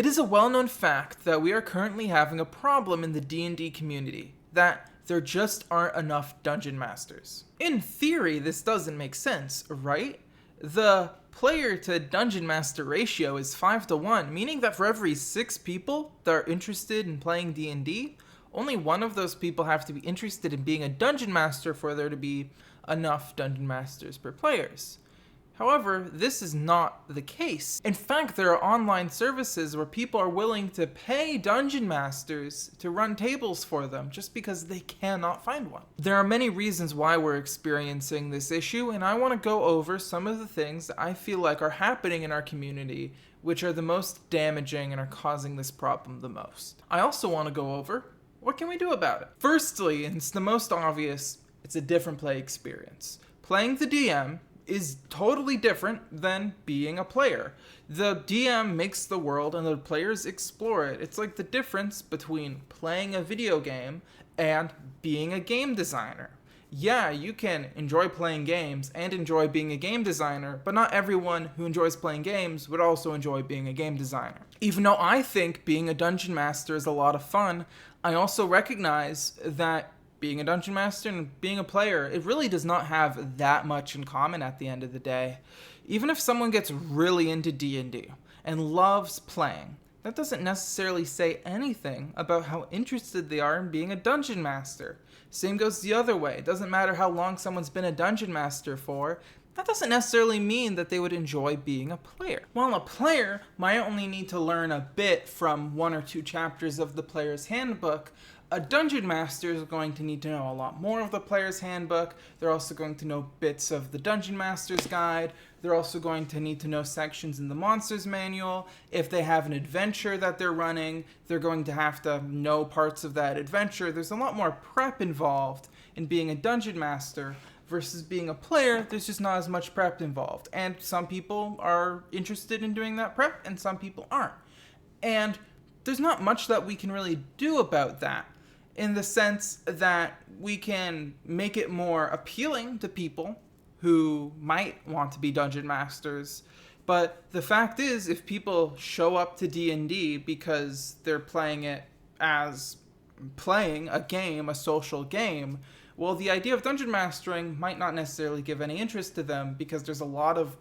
It is a well-known fact that we are currently having a problem in the D&D community, that there just aren't enough dungeon masters. In theory, this doesn't make sense, right? The player to dungeon master ratio is 5-1, meaning that for every 6 people that are interested in playing D&D, only one of those people have to be interested in being a dungeon master for there to be enough dungeon masters per players. However, this is not the case. In fact, there are online services where people are willing to pay dungeon masters to run tables for them just because they cannot find one. There are many reasons why we're experiencing this issue, and I want to go over some of the things that I feel like are happening in our community which are the most damaging and are causing this problem the most. I also want to go over what can we do about it. Firstly, and it's the most obvious, it's a different play experience. Playing the DM is totally different than being a player. The DM makes the world and the players explore it. It's like the difference between playing a video game and being a game designer. Yeah, you can enjoy playing games and enjoy being a game designer, but not everyone who enjoys playing games would also enjoy being a game designer. Even though I think being a dungeon master is a lot of fun, I also recognize that being a dungeon master and being a player, it really does not have that much in common at the end of the day. Even if someone gets really into D&D and loves playing, that doesn't necessarily say anything about how interested they are in being a dungeon master. Same goes the other way. It doesn't matter how long someone's been a dungeon master for, that doesn't necessarily mean that they would enjoy being a player. While a player might only need to learn a bit from 1 or 2 chapters of the player's handbook, a dungeon master is going to need to know a lot more of the player's handbook. They're also going to know bits of the dungeon master's guide. They're also going to need to know sections in the monster's manual. If they have an adventure that they're running, they're going to have to know parts of that adventure. There's a lot more prep involved in being a dungeon master versus being a player. There's just not as much prep involved. And some people are interested in doing that prep and some people aren't. And there's not much that we can really do about that, in the sense that we can make it more appealing to people who might want to be dungeon masters. But the fact is, if people show up to D&D because they're playing it as playing a game, a social game, well, the idea of dungeon mastering might not necessarily give any interest to them because there's a lot of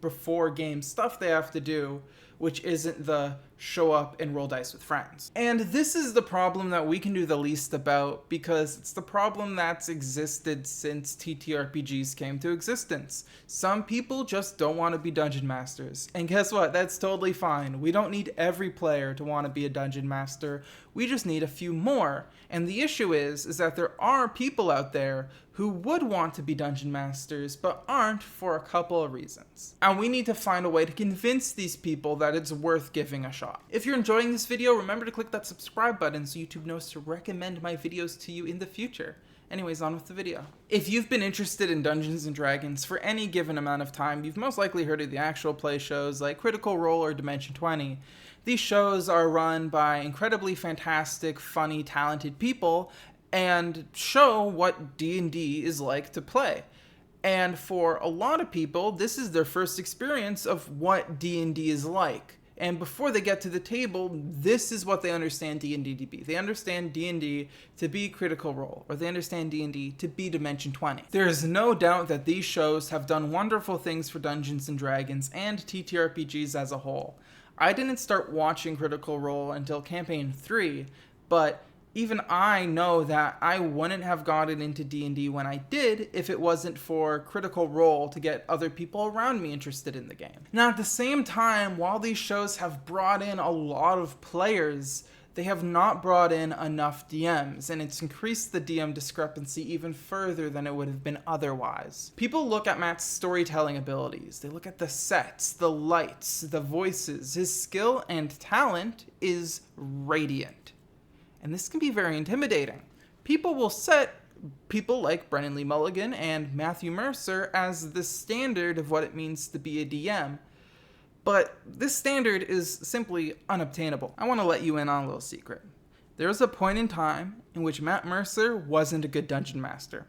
before game stuff they have to do, which isn't the show up and roll dice with friends. And this is the problem that we can do the least about because it's the problem that's existed since TTRPGs came to existence. Some people just don't want to be dungeon masters. And guess what? That's totally fine. We don't need every player to want to be a dungeon master. We just need a few more. And the issue is that there are people out there who would want to be dungeon masters but aren't for a couple of reasons. And we need to find a way to convince these people that it's worth giving a shot. If you're enjoying this video, remember to click that subscribe button so YouTube knows to recommend my videos to you in the future. Anyways, on with the video. If you've been interested in Dungeons & Dragons for any given amount of time, you've most likely heard of the actual play shows like Critical Role or Dimension 20. These shows are run by incredibly fantastic, funny, talented people and show what D&D is like to play. And for a lot of people, this is their first experience of what D&D is like. And before they get to the table, this is what they understand D&D to be. They understand D&D to be Critical Role, or they understand D&D to be Dimension 20. There is no doubt that these shows have done wonderful things for Dungeons & Dragons and TTRPGs as a whole. I didn't start watching Critical Role until Campaign 3, but even I know that I wouldn't have gotten into D&D when I did if it wasn't for Critical Role to get other people around me interested in the game. Now, at the same time, while these shows have brought in a lot of players, they have not brought in enough DMs, and it's increased the DM discrepancy even further than it would have been otherwise. People look at Matt's storytelling abilities, they look at the sets, the lights, the voices. His skill and talent is radiant. And this can be very intimidating. People will set people like Brennan Lee Mulligan and Matthew Mercer as the standard of what it means to be a DM. But this standard is simply unobtainable. I want to let you in on a little secret. There was a point in time in which Matt Mercer wasn't a good dungeon master.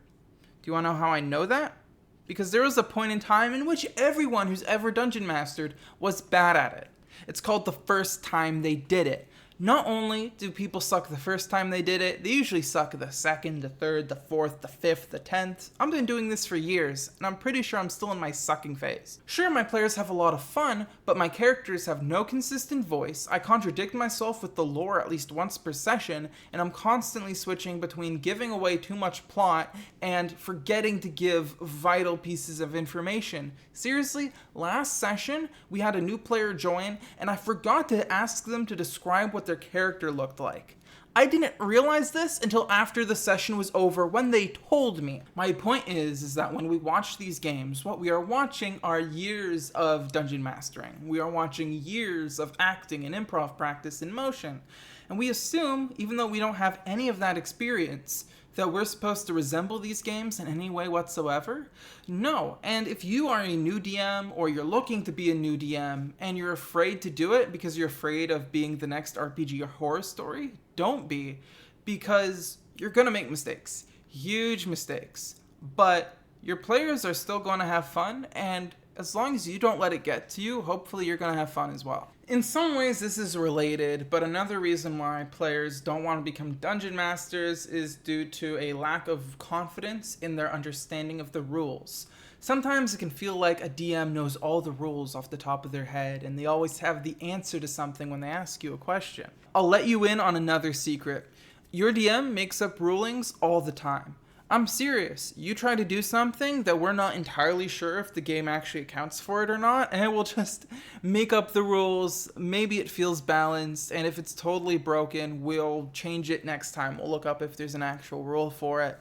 Do you want to know how I know that? Because there was a point in time in which everyone who's ever dungeon mastered was bad at it. It's called the first time they did it. Not only do people suck the first time they did it, they usually suck the second, the third, the fourth, the fifth, the 10th. I've been doing this for years, and I'm pretty sure I'm still in my sucking phase. Sure, my players have a lot of fun, but my characters have no consistent voice, I contradict myself with the lore at least once per session, and I'm constantly switching between giving away too much plot and forgetting to give vital pieces of information. Seriously, last session, we had a new player join, and I forgot to ask them to describe what their character looked like. I didn't realize this until after the session was over when they told me. My point is that when we watch these games, what we are watching are years of dungeon mastering. We are watching years of acting and improv practice in motion. And we assume, even though we don't have any of that experience, that we're supposed to resemble these games in any way whatsoever? No. And if you are a new DM or you're looking to be a new DM and you're afraid to do it because you're afraid of being the next RPG or horror story, don't be, because you're gonna make mistakes. Huge mistakes. But your players are still going to have fun, and as long as you don't let it get to you, hopefully you're going to have fun as well. In some ways this is related, but another reason why players don't want to become dungeon masters is due to a lack of confidence in their understanding of the rules. Sometimes it can feel like a DM knows all the rules off the top of their head, and they always have the answer to something when they ask you a question. I'll let you in on another secret. Your DM makes up rulings all the time. I'm serious. You try to do something that we're not entirely sure if the game actually accounts for it or not, and it will just make up the rules. Maybe it feels balanced, and if it's totally broken, we'll change it next time. We'll look up if there's an actual rule for it.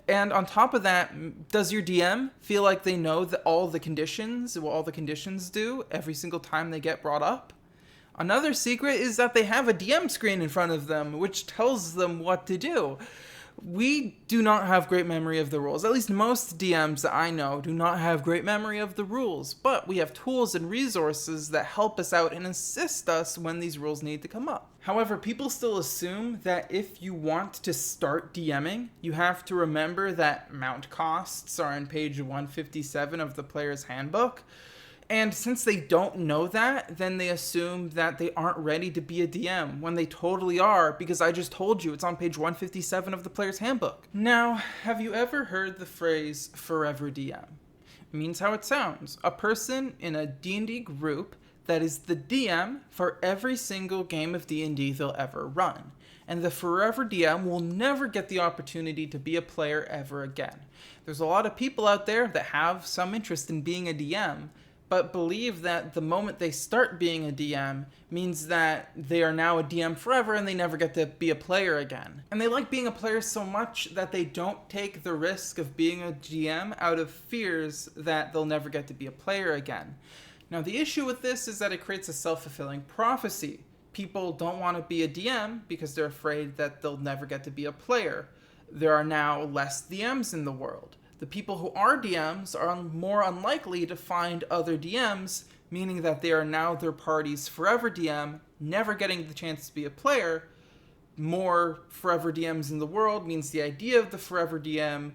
And on top of that, does your DM feel like they know that all the conditions, what all the conditions do every single time they get brought up? Another secret is that they have a DM screen in front of them, which tells them what to do. We do not have great memory of the rules. At least most DMs that I know do not have great memory of the rules, but we have tools and resources that help us out and assist us when these rules need to come up. However, people still assume that if you want to start DMing, you have to remember that mount costs are on page 157 of the player's handbook. And since they don't know that, then they assume that they aren't ready to be a DM, when they totally are, because I just told you it's on page 157 of the player's handbook. Now, have you ever heard the phrase forever DM? It means how it sounds. A person in a D&D group that is the DM for every single game of D&D they'll ever run. And the forever DM will never get the opportunity to be a player ever again. There's a lot of people out there that have some interest in being a DM, but believe that the moment they start being a DM means that they are now a DM forever and they never get to be a player again. And they like being a player so much that they don't take the risk of being a GM out of fears that they'll never get to be a player again. Now, the issue with this is that it creates a self-fulfilling prophecy. People don't want to be a DM because they're afraid that they'll never get to be a player. There are now less DMs in the world. The people who are DMs are more unlikely to find other DMs, meaning that they are now their party's forever DM, never getting the chance to be a player. More forever DMs in the world means the idea of the forever DM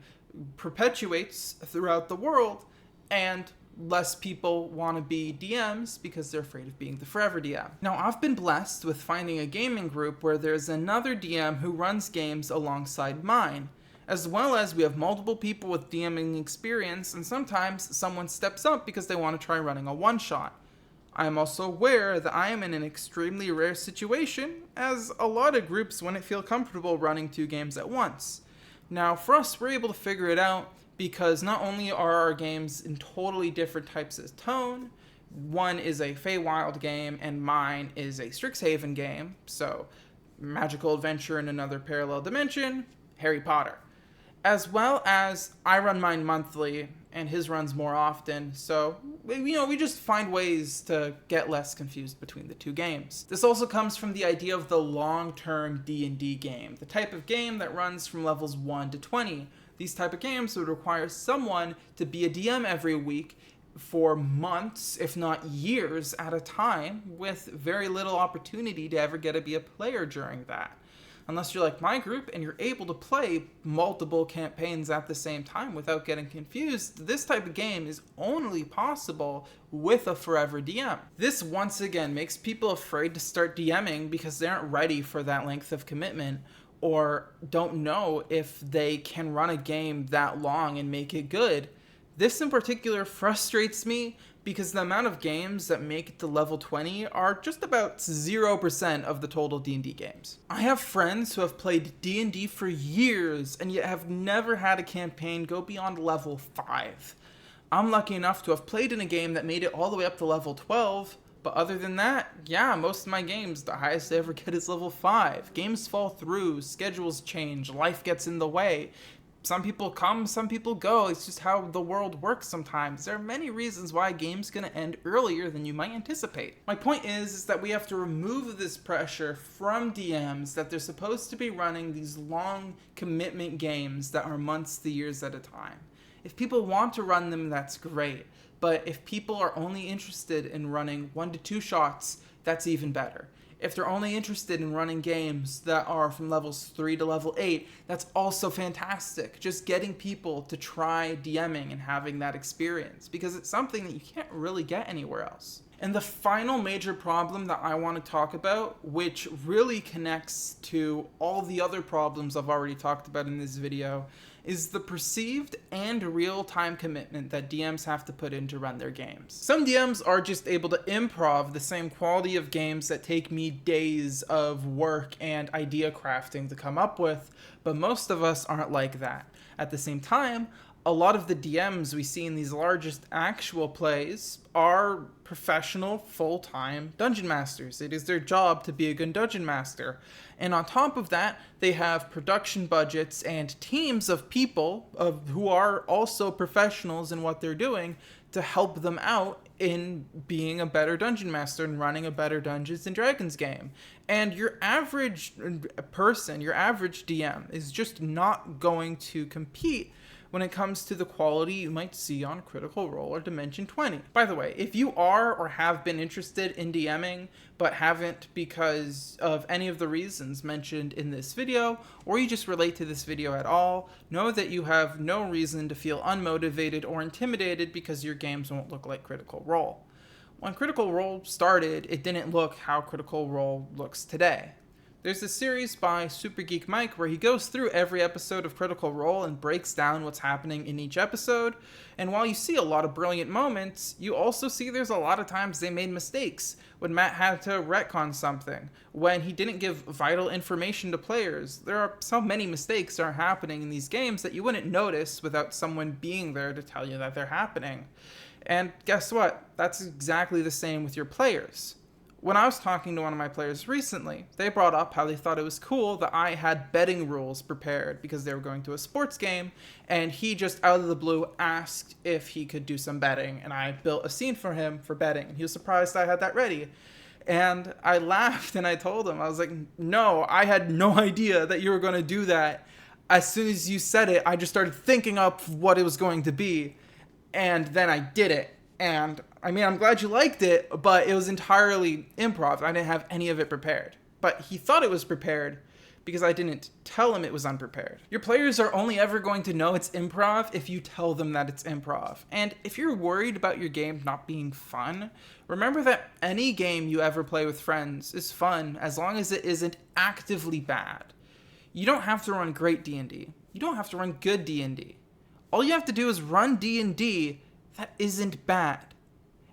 perpetuates throughout the world, and less people want to be DMs because they're afraid of being the forever DM. Now, I've been blessed with finding a gaming group where there's another DM who runs games alongside mine. As well as we have multiple people with DMing experience, and sometimes someone steps up because they want to try running a one-shot. I am also aware that I am in an extremely rare situation, as a lot of groups wouldn't feel comfortable running 2 games at once. Now, for us, we're able to figure it out because not only are our games in totally different types of tone, one is a Feywild game and mine is a Strixhaven game, so magical adventure in another parallel dimension, Harry Potter. As well as I run mine monthly and his runs more often, so we just find ways to get less confused between the 2 games. This also comes from the idea of the long-term D&D game, the type of game that runs from levels 1 to 20. These type of games would require someone to be a DM every week for months, if not years at a time, with very little opportunity to ever get to be a player during that. Unless you're like my group and you're able to play multiple campaigns at the same time without getting confused, this type of game is only possible with a forever DM. This once again makes people afraid to start DMing because they aren't ready for that length of commitment, or don't know if they can run a game that long and make it good. This in particular frustrates me because the amount of games that make it to level 20 are just about 0% of the total D&D games. I have friends who have played D&D for years and yet have never had a campaign go beyond level 5. I'm lucky enough to have played in a game that made it all the way up to level 12, but other than that, yeah, most of my games, the highest I ever get is level 5. Games fall through, schedules change, life gets in the way. Some people come, some people go. It's just how the world works sometimes. There are many reasons why a game's going to end earlier than you might anticipate. My point is that we have to remove this pressure from DMs that they're supposed to be running these long commitment games that are months to years at a time. If people want to run them, that's great. But if people are only interested in running 1 to 2 shots, that's even better. If they're only interested in running games that are from levels 3 to level 8, that's also fantastic. Just getting people to try DMing and having that experience, because it's something that you can't really get anywhere else. And the final major problem that I want to talk about, which really connects to all the other problems I've already talked about in this video, is the perceived and real time commitment that DMs have to put in to run their games. Some DMs are just able to improv the same quality of games that take me days of work and idea crafting to come up with, but most of us aren't like that. At the same time, a lot of the DMs we see in these largest actual plays are professional, full-time dungeon masters. It is their job to be a good dungeon master. And on top of that, they have production budgets and teams of people who are also professionals in what they're doing to help them out in being a better dungeon master and running a better Dungeons and Dragons game. And your average person, your average DM, is just not going to compete when it comes to the quality you might see on Critical Role or Dimension 20. By the way, if you are or have been interested in DMing, but haven't because of any of the reasons mentioned in this video, or you just relate to this video at all, know that you have no reason to feel unmotivated or intimidated because your games won't look like Critical Role. When Critical Role started, it didn't look how Critical Role looks today. There's a series by Super Geek Mike where he goes through every episode of Critical Role and breaks down what's happening in each episode, and while you see a lot of brilliant moments, you also see there's a lot of times they made mistakes. When Matt had to retcon something, when he didn't give vital information to players. There are so many mistakes that are happening in these games that you wouldn't notice without someone being there to tell you that they're happening. And guess what? That's exactly the same with your players. When I was talking to one of my players recently, they brought up how they thought it was cool that I had betting rules prepared because they were going to a sports game, and he just out of the blue asked if he could do some betting, and I built a scene for him for betting, and he was surprised I had that ready. And I laughed and I told him, I was like, no, I had no idea that you were going to do that. As soon as you said it, I just started thinking up what it was going to be, and then I did it. And I mean, I'm glad you liked it, but it was entirely improv. I didn't have any of it prepared. But he thought it was prepared because I didn't tell him it was unprepared. Your players are only ever going to know it's improv if you tell them that it's improv. And if you're worried about your game not being fun, remember that any game you ever play with friends is fun as long as it isn't actively bad. You don't have to run great D&D. You don't have to run good D&D. All you have to do is run D&D that isn't bad.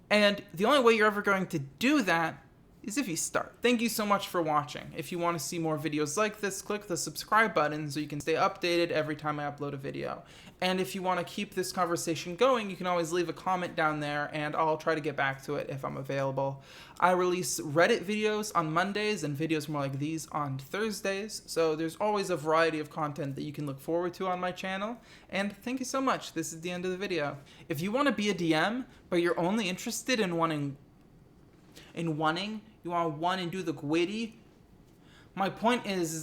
And the only way you're ever going to do that is if you start. Thank you so much for watching. If you want to see more videos like this, click the subscribe button so you can stay updated every time I upload a video. And if you want to keep this conversation going, you can always leave a comment down there and I'll try to get back to it if I'm available. I release Reddit videos on Mondays and videos more like these on Thursdays, so there's always a variety of content that you can look forward to on my channel. And thank you so much. This is the end of the video. If you want to be a DM, but you're only interested in wanting, you want to one and do the gwitty, my point is